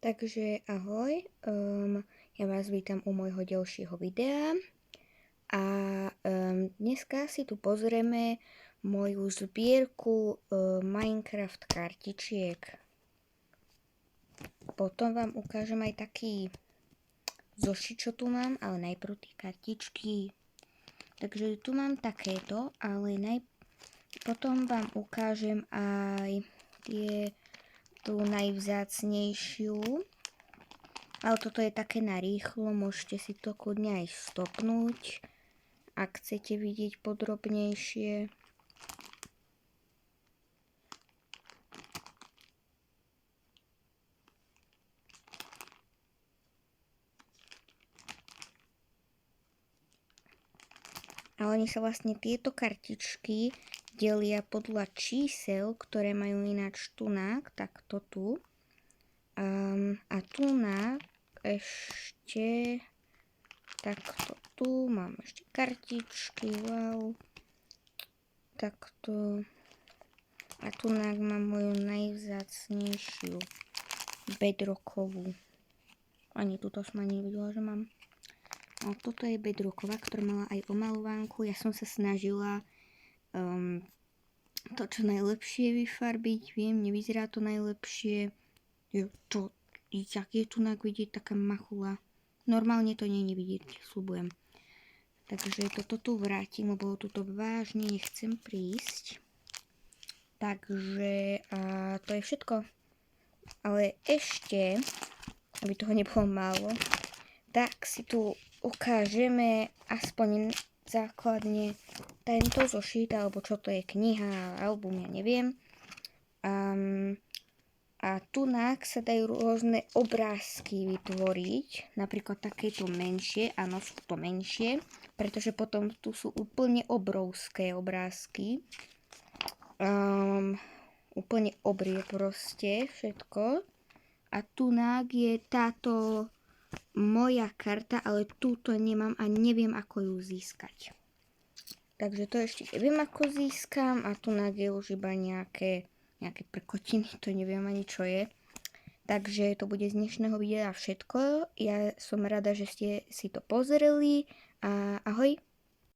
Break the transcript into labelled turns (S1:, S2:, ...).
S1: Takže ahoj, ja vás vítam u môjho ďalšieho videa a dneska si tu pozrieme moju zbierku Minecraft kartičiek. Potom vám ukážem aj taký zošit, čo tu mám, ale najprv tie kartičky. Takže tu mám takéto, ale potom vám ukážem aj tú najvzácnejšiu. Ale toto je také narýchlo, môžete si to kľudne aj stopnúť, ak chcete vidieť podrobnejšie. A oni sa vlastne tieto kartičky delia podľa čísel, ktoré majú ináč tunák, takto tu. A tunák ešte takto tu mám ešte kartičky, wow. Takto. A tunák mám moju najvzácnejšiu bedrockovú. Ani tuto som ani nevidela, že mám. A toto je bedrocková, ktorá mala aj omalovanku. Ja som sa snažila to čo najlepšie vyfarbiť. Viem, nevyzerá to najlepšie. Jak je tunák vidieť, taká machula. Normálne to nie je vidieť, sľubujem. Takže toto tu vrátim, lebo tuto vážne nechcem prísť. Takže to je všetko. Ale ešte, aby toho nebolo málo, tak si tu ukážeme aspoň základne tento zošit, alebo čo to je, kniha, album, ja neviem. A tunák sa dajú rôzne obrázky vytvoriť, napríklad takéto menšie, áno, sú to menšie, pretože potom tu sú úplne obrovské obrázky. Úplne obrie proste všetko. A tunák je táto moja karta, ale túto nemám a neviem, ako ju získať. Takže to ešte neviem, ako získam, a tunák je už iba nejaké prkotiny, to neviem ani čo je. Takže to bude z dnešného videa všetko. Ja som rada, že ste si to pozreli a ahoj.